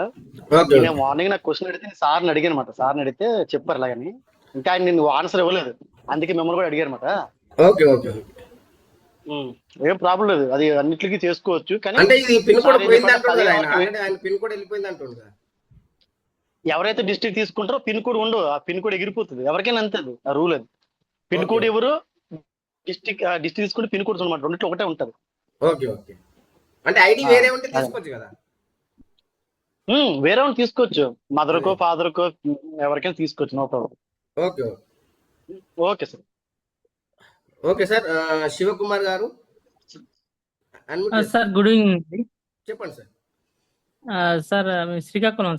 ఓకే నేను మార్నింగ్ నాకు క్వశ్చన్ అడిగితే సార్ని అడిగాను అనమాట. సార్ని అడిగితే చెప్పారు ఇలాగని. ఇంకా ఆయన నేను ఆన్సర్ ఇవ్వలేదు, అందుకే మిమ్మల్ని కూడా అడిగారు అనమాట. Okay okay. ఏం ప్రాబ్లం లేదు, అది అన్నిటికీ చేసుకోవచ్చు. కానీ అంటే ఇది పిన్ కోడ్ సార్ ఏం పోయింది చెప్పారు, అంటున్నారు ఆయన. ఆల్రెడీ ఆయన పిన్ కోడ్ వెళ్ళిపోయింది అంటుండు కదా. ఎవరైతే డిస్ట్రిక్ట్ తీసుకుంటారో పిన్ కోడ్ ఉండవు, ఆ పిన్ కోడ్ ఎగిరిపోతుంది. ఎవరికైనా అంతే అది, ఆ రూల్ అది. పిన్ కోడ్ ఎవరు డిస్ట్రిక్ట్ తీసుకుంటే పిన్ కోడ్స్ అనమాట, రెండిట్లో ఒకటే ఉంటది. Okay okay. అంటే ఐడి వేరే ఉంటే తీసుకోవచ్చు కదా. వేరే వాళ్ళు తీసుకోవచ్చు, మదర్కో ఫాదర్కో ఎవరికైనా తీసుకోవచ్చు, no problem. Okay okay sir. Okay sir. Shivakumar గారు unmute చేసి- సార్ గుడ్ ఈవినింగ్ అండి. చెప్పండి సార్. సార్ మేము శ్రీకాకుళం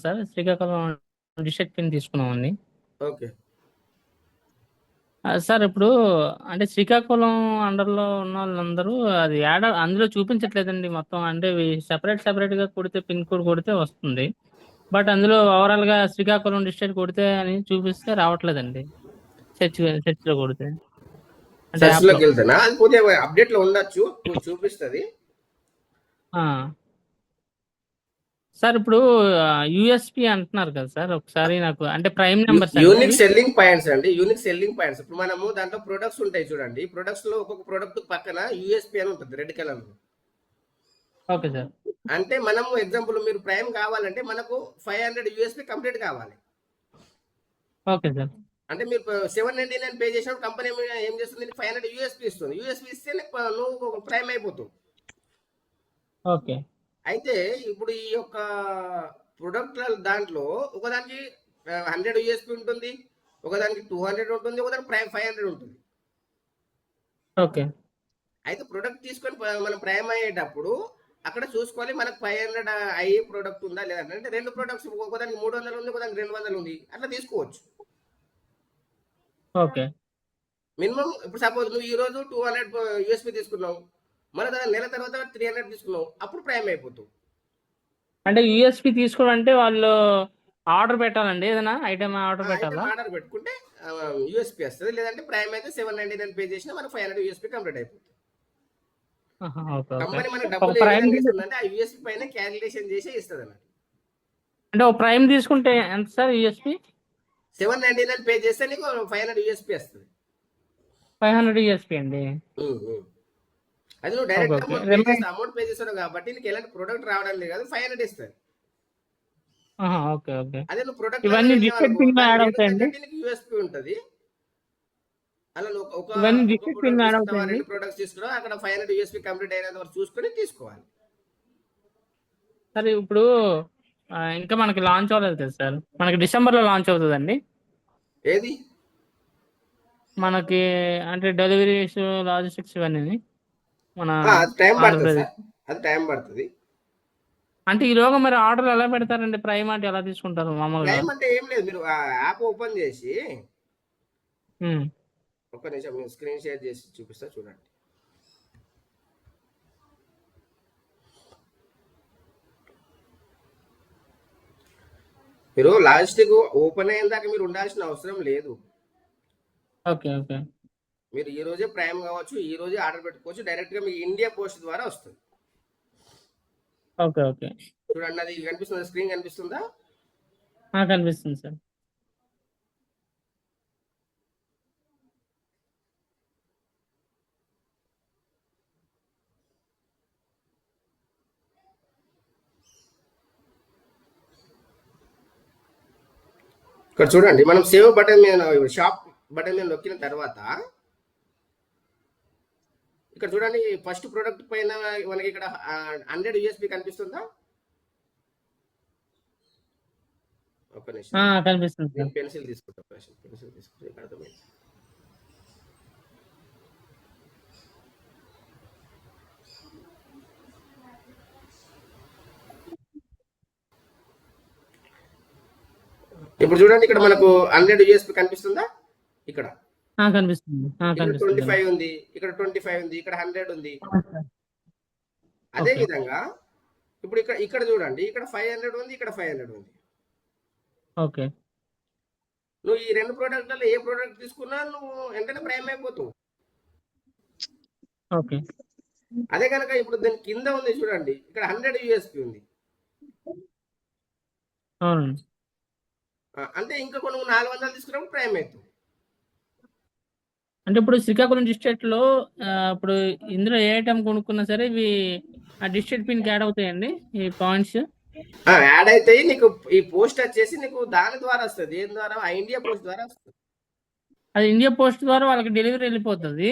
డిస్ట్రిక్ట్ పిన్ తీసుకున్నామండి. ఓకే సార్ ఇప్పుడు అంటే శ్రీకాకుళం అండర్లో ఉన్న వాళ్ళందరూ అది యాడ్ అందులో చూపించట్లేదండి మొత్తం. అంటే సెపరేట్ గా కొడితే పిన్ కోడ్ కొడితే వస్తుంది, బట్ అందులో ఓవరాల్ గా శ్రీకాకుళం డిస్ట్రిక్ట్ కొడితే అని చూపిస్తే రావట్లేదండి. సెర్చ్ లో కొడితే అంటే సెర్చ్ యాప్ లోకి లో. వెళ్తానా, అది కొద్దిగా అప్డేట్ లో ఉండొచ్చు, చూపిస్తుంది. ఆ. సార్ ఇప్పుడు యూఎస్పి అంటున్నారు కదా సార్, ఒకసారి నాకు అంటే prime numbers unique selling points అండి, యూనిక్ సెల్లింగ్ పాయింట్స్. ఇప్పుడు మనము దాంట్లో ప్రొడక్ట్స్ ఉంటాయి చూడండి, ప్రొడక్ట్స్ లో ఒక్కొక్క ప్రొడక్ట్ పక్కన యూఎస్పి అని ఉంటుంది రెడ్ కలర్ లో. Okay sir. అంటే మనము ఎగ్జాంపుల్ మీరు ప్రైమ్ కావాలంటే మనకు 500 యూఎస్పి కంప్లీట్ కావాలి. Okay sir. అంటే మీరు 799 పే చేసినప్పుడు కంపెనీ ఏం చేస్తుంది, 500 యూఎస్పి ఇస్తుంది. యూఎస్పి ఇస్తే నువ్వు ప్రైమ్ అయిపోతావు. ఓకే. అయితే ఇప్పుడు ఈ యొక్క ప్రొడక్ట్ దాంట్లో ఒకదానికి 100 యూఎస్పి ఉంటుంది, ఒకదానికి 200 ఉంటుంది, ఒకదానికి ప్రైమ్ 500 ఉంటుంది. ఓకే. అయితే ప్రొడక్ట్ తీసుకొని మనం ప్రైమ్ అయ్యేటప్పుడు అక్కడ చూసుకోవాలి మనకు 500 అయ్యే ప్రొడక్ట్ ఉందా లేదా. అంటే రెండు ప్రొడక్ట్స్, ఒకదానికి 300 ఉంది, ఒకదానికి 200 ఉంది, అట్లా తీసుకోవచ్చు. ఓకే. మినిమం ఇప్పుడు సపోజ్ నువ్వు ఈ రోజు 200 యూఎస్పి తీసుకున్నావు, మళ్ళీ నెల తర్వాత 300 తీసుకున్నావు, అప్పుడు ప్రైమ్ అయిపోతావు. అంటే యూఎస్పి తీసుకోవడం అంటే వాళ్ళు ఆర్డర్ పెట్టాలండి, ఏదైనా ఐటమ్ ఆర్డర్ పెట్టాలా? ఆర్డర్ పెట్టుకుంటే యూఎస్పి వస్తుంది. లేదంటే ప్రైమ్ అయితే 799 పే చేసినా మనకు 500 యూఎస్పి కంప్లీట్ అయిపోతుంది. ఆహా, ఓకే ఓకే. కంపెనీ మనకు ఒక డబ్బులు ఏ ప్రైమ్ విధంగా ఇస్తుందంటే ఆ యూఎస్పి పైన క్యాలిక్యులేషన్ చేసి ఇస్తుంది అన్నమాట. అంటే ఒక ప్రైమ్ తీసుకుంటే ఎంత సార్ యూఎస్పి? 799 పే చేస్తే నీకు 500 యూఎస్పి వస్తుంది. 500 యూఎస్పి అండి. అది నువ్వు okay direct okay. Amount pay చేస్తున్నావు కాబట్టి నీకు ఎలాంటి ప్రొడక్ట్ రావడం లేదు, 500 ఇస్తుంది. ఆహా, ఓకే ఓకే. అదే నువ్వు ప్రొడక్ట్ ఇవన్నీ డిస్ట్రిక్ట్ పిన్ లో యాడ్ అవుతాయండి? నీకు యూఎస్పి ఉంటుంది. అలా నువ్వు ఇవన్నీ డిస్ట్రిక్ట్ పిన్ యాడ్ అవుతాయండి? 2 ప్రొడక్ట్స్ తీసుకున్నావు, అక్కడ 500 యూఎస్పి కంప్లీట్ అయినంత వరకు చూసుకొని తీసుకోవాలి. సరే ఇప్పుడు ఇంకా మనకి లాంచ్ అవ్వలేదు కదా సార్, మనకి డిసెంబర్లో లాంచ్ అవుతుందండి. ఏది మనకి అంటే డెలివరీస్, లాజిస్టిక్స్ ఇవన్నీ మన అది టైం పడుతుంది ఆంధ్రప్రదేశ్. సార్, అది టైం పడుతుంది. అంటే ఈలోగా మరి ఆర్డర్ ఎలా పెడతారండి? ప్రైమ్ అంటే ఎలా తీసుకుంటారు మామూలుగా? టైం అంటే ఏం లేదు, మీరు ఆ యాప్ ఓపెన్ చేసి ఉమ్. ఒక్క నిమిషం నేను స్క్రీన్ షేర్ చేసి చూపిస్తా చూడండి. మీరు లాజిస్టిక్ ఓపెన్ అయిన దాకా మీరు ఉండాల్సిన అవసరం లేదు. Okay okay. మీరు ఈ రోజే ప్రైమ్ కావచ్చు, ఈ రోజే ఆర్డర్ పెట్టుకోవచ్చు, డైరెక్ట్ గా మీ ఇండియా పోస్ట్ ద్వారా వస్తుంది. Okay okay. చూడండి, అది కనిపిస్తుందా, స్క్రీన్ కనిపిస్తుందా? కనిపిస్తుంది సార్. ఇక్కడ చూడండి, మనం సేవ్ బటన్ మీద, షాప్ బటన్ మీద నొక్కిన తర్వాత ఇక్కడ చూడండి, ఫస్ట్ ప్రొడక్ట్ పైన మనకి ఇక్కడ 100 యూఎస్పి కనిపిస్తుందా? ఒక్క నిమిషం, కనిపిస్తుంది నేను సార్. పెన్సిల్ తీసుకుంటా, పెన్సిల్ తీసుకుంటే ఇక్కడ అర్థమైంది. ఇప్పుడు చూడండి, ఇక్కడ మనకు 100 యూఎస్పి కనిపిస్తుందా? ఇక్కడ కనిపిస్తుంది. ఇక్కడ కనిపిస్తుంది. 25 ఉంది, ఇక్కడ 25 ఉంది, ఇక్కడ 100 ఉంది. అదే ఓకే. విధంగా ఇప్పుడు ఇక్కడ ఇక్కడ చూడండి, ఇక్కడ 500 ఉంది, ఇక్కడ 500 ఉంది. ఓకే. నువ్వు ఈ రెండు ప్రోడక్ట్లలో ఏ ప్రోడక్ట్ తీసుకున్నా నువ్వు వెంటనే ప్రైమ్ అయిపోతావు. ఓకే. అదే కనుక ఇప్పుడు దాని కింద ఉంది చూడండి, ఇక్కడ 100 యూఎస్పి ఉంది. అవునండి. అంటే ఇంకా కొన్ని 400 తీసుకున్నప్పుడు ప్రైమ్ అవుతుంది. అంటే ఇప్పుడు శ్రీకాకుళం డిస్ట్రిక్ట్ లో ఇప్పుడు ఇందులో ఏ ఐటమ్ కొనుక్కున్నా సరే ఇవి ఆ డిస్ట్రిక్ట్ పిన్ కి యాడ్ అవుతాయండి ఈ పాయింట్స్? యాడ్ అవుతాయి. నీకు ఈ పోస్ట్ వచ్చేసి నీకు దాని ద్వారా వస్తుంది. దేని ద్వారా? ఆ ఇండియా పోస్ట్ ద్వారా వస్తుంది. అది ఇండియా పోస్ట్ ద్వారా వాళ్ళకి డెలివరీ వెళ్ళిపోతుంది.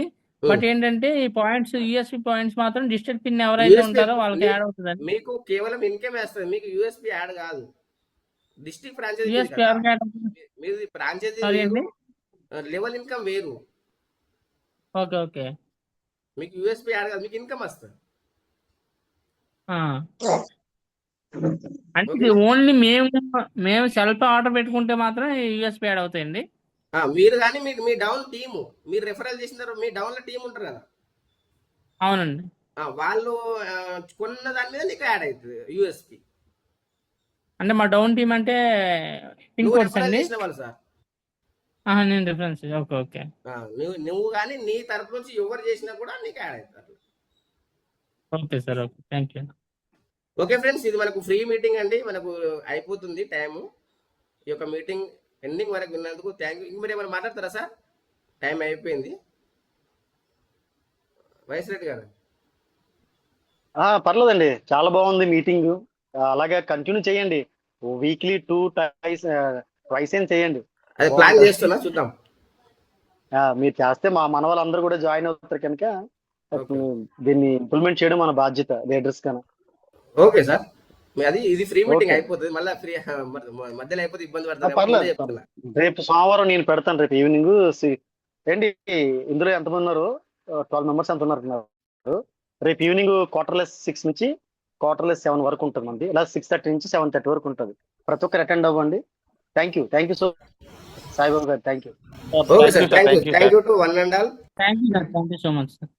బట్ ఏంటంటే ఈ పాయింట్స్ యూఎస్పి పాయింట్స్ మాత్రం డిస్ట్రిక్ట్ పిన్ ఎవరైతే USP ఉంటారో వాళ్ళకి యాడ్ అవుతుంది. మీకు కేవలం ఇన్కమ్ వేస్తుంది, మీకు యూఎస్పి యాడ్ కాదు. డిస్ట్రిక్ట్ ఫ్రాంచైజీ యూఎస్పి ఎవరికి యాడ్ అవుతుంది? మీది ఫ్రాంచైజీ సారీ అండి. లెవెల్ ఇన్కమ్ వేరు. ఓకే. ఓకే. మీకు యూఎస్పి యాడ్ కాదు, మీకు ఇన్కమ్ వస్తుంది. అంటే ఇది ఓన్లీ మేము సెల్ఫ్ ఆర్డర్ పెట్టుకుంటే మాత్రం యూఎస్పి యాడ్ అవుతాయండి. మీరు కానీ మీ డౌన్ టీము, మీరు రెఫరల్ చేసిన తర్వాత మీ డౌన్ లో టీం ఉంటారు కదా, అవునండి. వాళ్ళు కొన్న దాని మీద నీకు యాడ్ అవుతుంది యూఎస్పి. అంటే మా డౌన్ టీమ్ అంటే పిన్ నువ్వు కోడ్స్ రెఫరల్ అండి. చేసిన వాళ్ళు సార్. నేను రిఫరెన్స్. ఓకే. ఓకే. నువ్వు కానీ నీ తరపు నుంచి ఎవరు చేసినా కూడా నీకు యాడ్ అవుతారు. Okay sir. Okay. Thank you. Okay friends, ఇది మనకు ఫ్రీ మీటింగ్ అండి. మనకు అయిపోతుంది టైము. ఈ యొక్క మీటింగ్ ఎండింగ్ వరకు విన్నందుకు థ్యాంక్ యూ. ఇంక మీరు ఏమైనా మాట్లాడతారా సార్? టైం అయిపోయింది. వైస్ రెడ్డి గారు. పర్లేదండి, చాలా బాగుంది మీటింగ్. అలాగే కంటిన్యూ చేయండి. వీక్లీ 2 ట్వైస్ అయినా చేయండి. అది ప్లాన్ చేస్తున్నా, చూద్దాం. మీరు చేస్తే మన వాళ్ళందరూ కూడా జాయిన్ అవుతారు కనుక Okay. దీన్ని ఇంప్లిమెంట్ చేయడం మన బాధ్యత లీడర్స్ కన్నా. ఓకే సార్, ఇది ఫ్రీ మీటింగ్ Okay. అయిపోతుంది. మళ్ళీ ఫ్రీ మధ్యలో అయిపోతే ఇబ్బంది పడతారు. పర్లేదు. చెప్తున్నా. రేపు సోమవారం నేను పెడతాను. రేపు ఈవినింగ్ ఏంటి ఇందులో ఎంతమంది ఉన్నారు? 12 మెంబర్స్ ఎంత ఉన్నారు? రేపు ఈవినింగ్ 6:15 నుంచి 7:15 వరకు ఉంటుంది మంది. ఇలా 6:30 నుంచి 7:30 వరకు ఉంటుంది. ప్రతి ఒక్కరు అటెండ్ అవ్వండి. థ్యాంక్ యూ సో సాయిబాబు గారు. Thank you. Okay sir, thank you to one and all. Thank you so much sir.